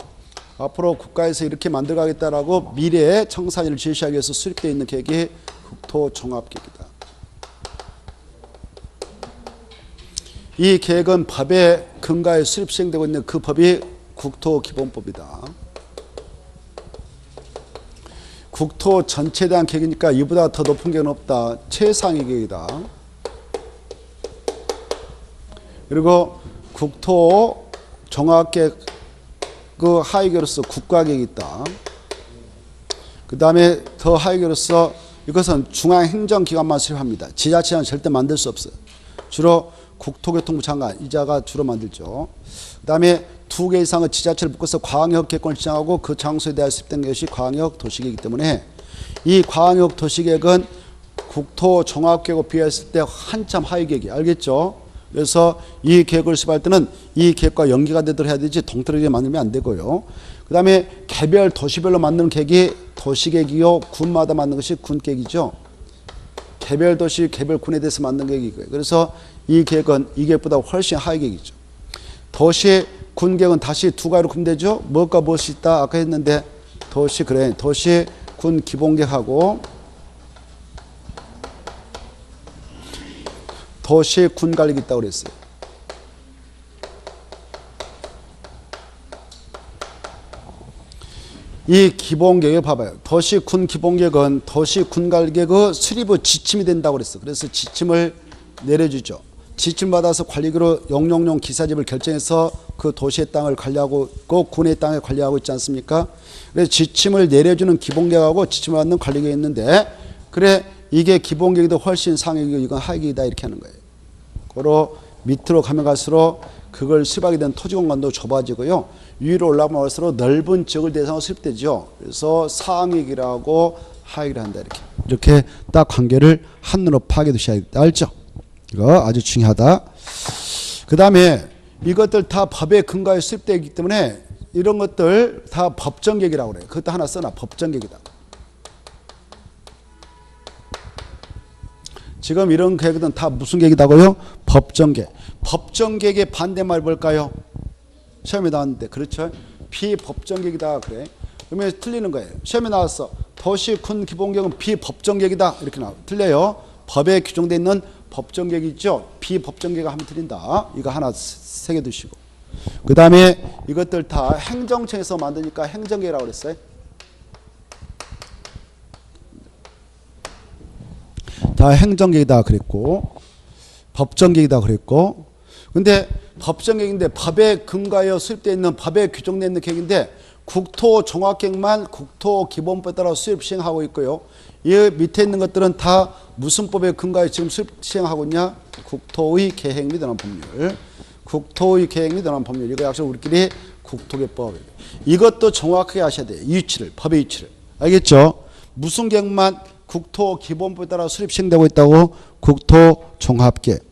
Speaker 1: 앞으로 국가에서 이렇게 만들어가겠다라고 미래의 청사진을 제시하기 위해서 수립되어 있는 계획이 국토 종합계획이다. 이 계획은 법의 근거에 수립 시행되고 있는 그 법이 국토기본법이다. 국토 전체에 대한 계획이니까 이보다 더 높은 계획은 없다. 최상위 계획이다. 그리고 국토 종합계획 그 하위 계획으로서 국가계획이 있다. 그 다음에 더 하위 계획으로서 이것은 중앙행정기관만 수립합니다. 지자체는 절대 만들 수 없어요. 주로 국토교통부 장관, 이자가 주로 만들죠. 그 다음에 2개 이상의 지자체를 묶어서 광역 계획권을 지정하고 그 장소에 대해 수립된 것이 광역 도시계획이기 때문에 이 광역 도시계획은 국토 종합계획에 비했을 때 한참 하위 계획이 알겠죠? 그래서 이 계획을 수립할 때는 이 계획과 연계가 되도록 해야 되지 동떨어지게 만들면 안 되고요. 그 다음에 개별 도시별로 만드는 계획이 도시계획이요. 군마다 만드는 것이 군계획이죠. 개별 도시, 개별 군에 대해서 만든 계획이고요. 그래서 이 계획은 이 계획보다 훨씬 하위 계획이죠. 도시, 군 계획은 다시 두 가지로 구면 되죠. 무엇과 무엇이 있다 아까 했는데 도시, 그래. 도시, 군 기본계획하고 도시, 군 관리가 있다고 그랬어요. 이 기본계획 봐봐요. 도시, 군 기본계획은 도시, 군 관리계획의 수립의 지침이 된다고 그랬어요. 그래서 지침을 내려주죠. 지침 받아서 관리계로 영영용 기사집을 결정해서 그 도시의 땅을 관리하고 있고 군의 땅을 관리하고 있지 않습니까? 그래서 지침을 내려주는 기본계획하고 지침을 받는 관리계획이 있는데 그래 이게 기본계획도 훨씬 상위계획이고 이건 하위계획이다 이렇게 하는 거예요. 그로 밑으로 가면 갈수록 그걸 수립하게 된 토지 공간도 좁아지고요. 위로 올라가면 갈수록 넓은 지역을 대상으로 수립되죠. 그래서 상위계획이라고 하위계획을 한다 이렇게 딱 관계를 한눈으로 파악해두셔야겠다. 알죠? 이거 아주 중요하다. 그 다음에 이것들 다 법의 근거에 수립되어 있기 때문에 이런 것들 다 법정계획이라고 그래요. 그것도 하나 써놔. 법정계획이다. 지금 이런 계획은 다 무슨 계획이다고요? 법정계획. 법정계획의 반대말 뭘까요? 시험에 나왔는데 그렇죠? 비법정계획이다 그래. 그러면 틀리는 거예요. 시험에 나왔어. 도시, 군 기본계획은 비법정계획이다 이렇게 나와요. 틀려요. 법에 규정되어 있는 법정계획 있죠. 비법정계획 하면 틀린다. 이거 하나 새겨두시고. 그 다음에 이것들 다 행정청에서 만드니까 행정계획이라고 그랬어요. 다 행정계획이다 그랬고 법정계획이다 그랬고 근데 법정계획인데 법에 근거하여 수립되어 있는 법에 규정되어 있는 계획인데 국토종합계획만 국토기본법에 따라 수립 시행하고 있고요. 이 밑에 있는 것들은 다 무슨 법에 근거하여 지금 수립 시행하고 있냐? 국토의 계획 및 관한 법률. 국토의 계획 및 관한 법률. 이거 약속 우리끼리 국토계법. 이것도 정확하게 아셔야 돼요. 이치를, 법의 이치를. 알겠죠? 무슨 계획만 국토기본법에 따라 수립 시행되고 있다고? 국토종합계획.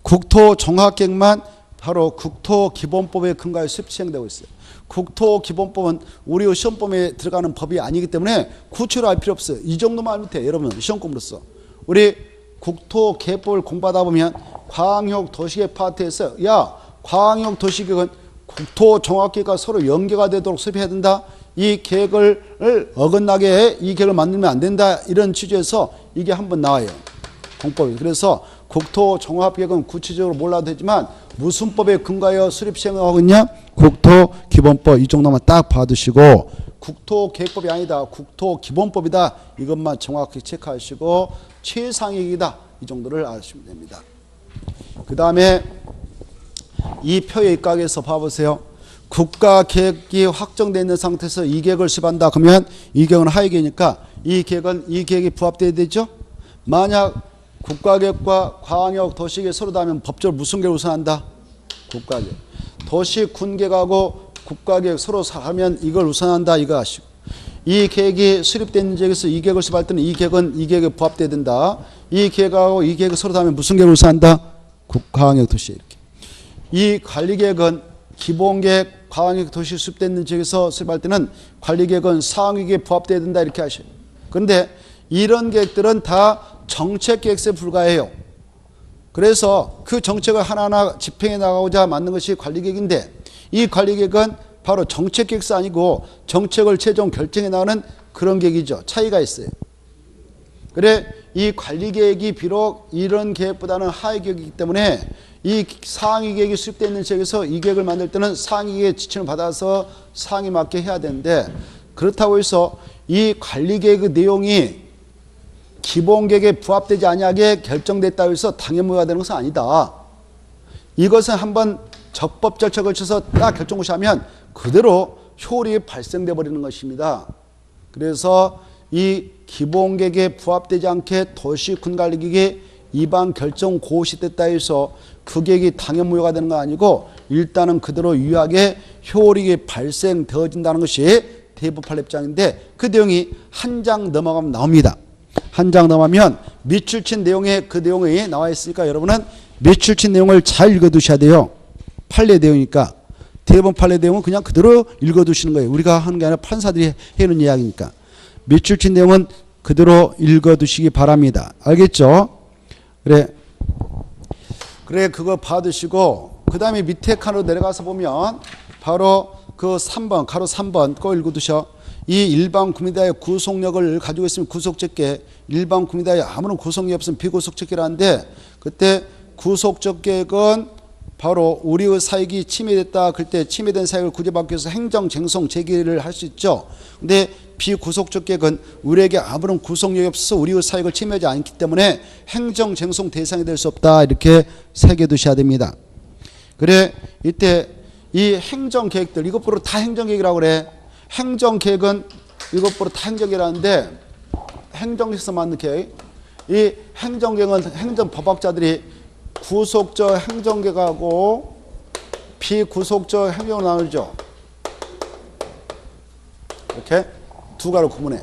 Speaker 1: 국토종합계획만 바로 국토기본법에 근거하여 수립 시행되고 있어요. 국토기본법은 우리 시험범위에 들어가는 법이 아니기 때문에 구체로 알 필요 없어요. 이 정도만 알면 돼. 여러분 시험공부로서. 우리 국토계획법을 공부하다 보면 광역도시계획 파트에서 야 광역도시계획은 국토종합계획과 서로 연계가 되도록 수립해야 된다. 이 계획을 어긋나게 이 계획을 만들면 안 된다. 이런 취지에서 이게 한번 나와요. 공법이. 그래서 국토종합계획은 구체적으로 몰라도 되지만 무슨 법에 근거하여 수립 시행하고 있냐? 국토기본법. 이 정도만 딱 봐두시고 국토계획법이 아니다. 국토기본법이다. 이것만 정확히 체크하시고 최상위이다. 이 정도를 아시면 됩니다. 그 다음에 이 표의 입각에서 봐보세요. 국가계획이 확정되어 있는 상태에서 이 계획을 수립한다. 그러면 이 계획은 하위계획이니까 이 계획은 이 계획이 부합되어야 되죠. 만약 국가계획과 광역도시계획 서로 다르면 법적으로 무슨 계획을 우선한다? 국가계획. 도시, 군계획하고 국가계획 서로 하면 이걸 우선한다. 이거 아시고. 이 계획이 수립된 지역에서 이 계획을 수립할 때는 이 계획은 이 계획에 부합돼야 된다. 이 계획하고 이 계획이 서로 다르면 무슨 계획을 우선한다? 광역도시계획. 이렇게. 이 관리계획은 기본계획, 과학계획 도시 수립되는 지역에서 수립할 때는 관리계획은 상위계획에 부합돼야 된다 이렇게 하셔요. 그런데 이런 계획들은 다 정책계획서에 불과해요. 그래서 그 정책을 하나하나 집행해 나가고자 만든 것이 관리계획인데 이 관리계획은 바로 정책계획서 아니고 정책을 최종 결정해 나가는 그런 계획이죠. 차이가 있어요. 그래 이 관리계획이 비록 이런 계획보다는 하위 계획이기 때문에 이 상위 계획이 수립되어 있는 지역에서 이 계획을 만들 때는 상위 계획의 지침을 받아서 상위 맞게 해야 되는데 그렇다고 해서 이 관리계획의 내용이 기본계획에 부합되지 아니하게 결정됐다고 해서 당연무효가 되는 것은 아니다. 이것은 한번 적법 절차를 거쳐서 딱 결정고시하면 그대로 효력이 발생돼 버리는 것입니다. 그래서 이 기본계획에 부합되지 않게 도시군관리계획이 위반 결정 고시됐다 해서 그 계획이 당연무효가 되는 건 아니고 일단은 그대로 유효하게 효력이 발생되어진다는 것이 대법 판례입장인데 그 내용이 한 장 넘어가면 나옵니다. 한 장 넘어가면 밑줄친 내용에 그 내용이 나와 있으니까 여러분은 밑줄친 내용을 잘 읽어두셔야 돼요. 판례 내용이니까. 대법 판례 내용은 그냥 그대로 읽어두시는 거예요. 우리가 하는 게 아니라 판사들이 해놓은 이야기니까. 밑줄친 내용은 그대로 읽어두시기 바랍니다. 알겠죠? 그래 그거 받으시고 그 다음에 밑에 칸으로 내려가서 보면 바로 그 3번 가로 3번 꼭 읽어두셔. 이 일반 국민대의 구속력을 가지고 있으면 구속적계, 일반 국민대의 아무런 구속력이 없으면 비구속적계라는데 그때 구속적계획은 바로 우리의 사익이 침해됐다. 그때 침해된 사익을 구제받기 위해서 행정쟁송 제기를 할 수 있죠. 근데 비구속적계획은 우리에게 아무런 구속력이 없어서 우리의 사익을 침해하지 않기 때문에 행정쟁송 대상이 될 수 없다. 이렇게 새겨두셔야 됩니다. 그래 이때 이 행정계획들 이것보로 다 행정계획이라고 그래. 행정계획은 이것보로 다 행정계획이라는데 행정에서 만든 계획. 이 행정계획은 행정법학자들이 구속적 행정계획하고 비구속적 행정으로 나누죠. 이렇게 두 가로 구분해.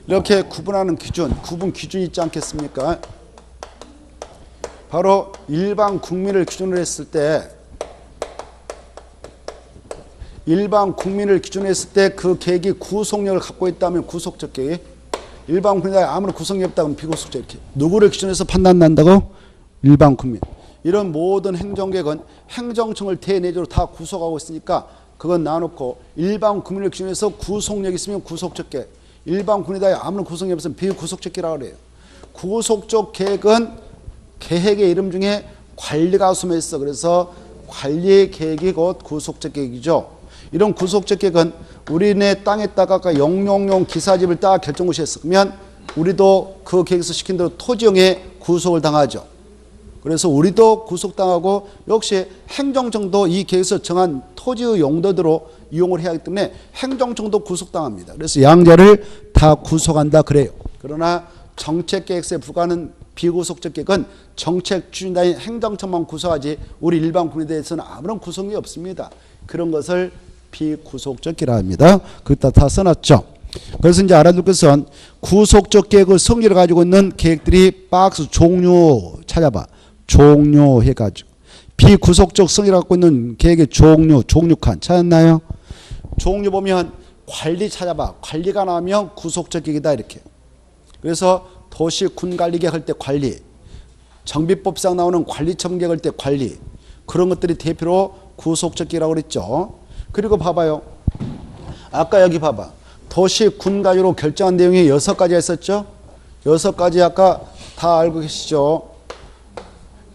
Speaker 1: 이렇게 구분하는 기준, 구분 기준이 있지 않겠습니까? 바로 일반 국민을 기준으로 했을 때 그 계획이 구속력을 갖고 있다면 구속적 계획, 일반 국민이 아무런 구속력이 없다면 비구속적 이렇게 누구를 기준해서 판단난다고? 일반 국민. 이런 모든 행정계획은 행정청을 대내적으로 다 구속하고 있으니까 그건 놔놓고 일반 국민을 기준해서 구속력이 있으면 구속적 계획, 일반 국민이 아무런 구속력이 없으면 비구속적 계획이라고 그래요. 구속적 계획은 계획의 이름 중에 관리가 숨어있어. 그래서 관리 계획이 곧 구속적 계획이죠. 이런 구속적 계획은 우리네 땅에다가 영용용 기사집을 딱 결정고시했어. 그러면 우리도 그 계획에서 시킨 대로 토지용에 구속을 당하죠. 그래서 우리도 구속당하고 역시 행정청도 이 계획에서 정한 토지의 용도대로 이용을 해야 하기 때문에 행정청도 구속당합니다. 그래서 양자를 다 구속한다 그래요. 그러나 정책계획서에 불과하는 비구속적 계획은 정책 추진단인 행정청만 구속하지 우리 일반 국민에 대해서는 아무런 구속력이 없습니다. 그런 것을 비구속적 계획이라 합니다. 그것도 다 써놨죠. 그래서 이제 알아둘 것은 구속적 계획의 성질을 가지고 있는 계획들이 박스 종류 찾아봐. 종류해가지고 비구속적 성질을 갖고 있는 계획의 종류 칸 찾았나요? 종류 보면 관리 찾아봐. 관리가 나오면 구속적 계획이다 이렇게. 그래서 도시군관리계획 할 때 관리, 정비법상 나오는 관리처분 계획 할 때 관리, 그런 것들이 대표로 구속적 계획이라고 그랬죠. 그리고 봐봐요. 아까 여기 봐봐. 도시군관리로 결정한 내용이 6가지가 있었죠. 6가지 아까 다 알고 계시죠.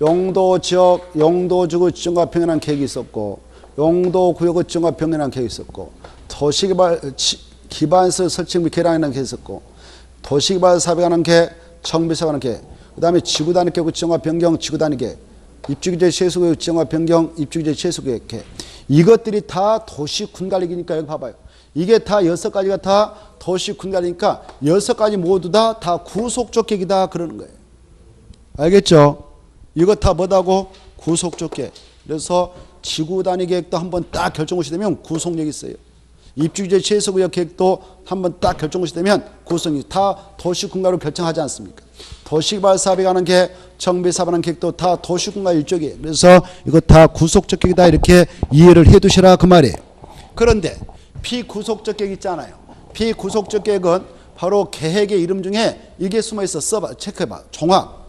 Speaker 1: 용도지역, 용도지구 지정과 병행한 계획이 있었고, 용도구역의 지정과 병행한 계획이 있었고, 도시개발 기반시설 설치 및 개량이라는 계획이 있었고, 도시개발 사업에 관한 계획, 정비사업에 관한 계획, 그 다음에 지구단위 계획 지정과 변경 지구단위 계획, 입주규제 최소구역 지정과 변경 입주규제 최소구역 계획. 이것들이 다 도시군관리니까 여기 봐봐요. 이게 다 6가지가 다 도시군관리니까 6가지 모두 다 구속적 계획이다 그러는 거예요. 알겠죠? 이거 다 뭐다고? 구속적 계획. 그래서 지구단위 계획도 한번 딱 결정고시 되면 구속력이 있어요. 입주규제 최소구역 계획도 한번 딱 결정고시 되면 구속력이 다 도시군관리로 결정하지 않습니까? 도시개발 사업에 관한 계획, 정비사업에 관한 계획도 다 도시군관리 일종이에요. 그래서 이거 다 구속적 계획이다 이렇게 이해를 해 두시라 그 말이에요. 그런데 비구속적 계획 있잖아요. 비구속적 계획은 바로 계획의 이름 중에 이게 숨어 있어. 써봐. 체크해봐. 종합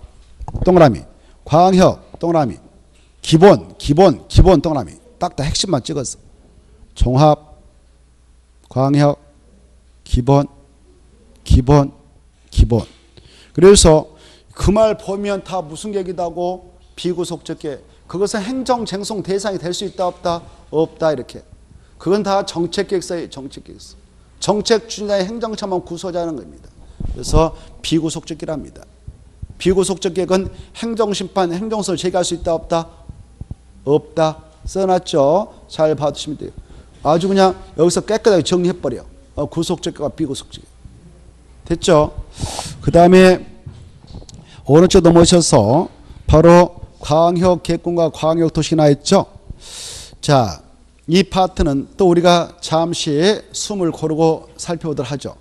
Speaker 1: 동그라미, 광역 동그라미, 기본 동그라미. 딱 다 핵심만 찍었어. 종합, 광역, 기본. 그래서 그 말 보면 다 무슨 계획이다고? 비구속적 계획. 그것은 행정 쟁송 대상이 될 수 있다 없다? 없다 이렇게. 그건 다 정책계획서예요. 정책계획서. 정책 추진자의 행정처만 구소자는 겁니다. 그래서 비구속적 계획이랍니다. 비구속적 계획은 행정심판, 행정소를 제기할 수 있다 없다? 없다. 써놨죠. 잘 봐두시면 돼요. 아주 그냥 여기서 깨끗하게 정리해버려. 구속적 계획과 비구속적 계획. 됐죠? 그 다음에 오른쪽 넘어오셔서 바로 광역계획군과 광역도시 나있죠? 자, 이 파트는 또 우리가 잠시 숨을 고르고 살펴보도록 하죠.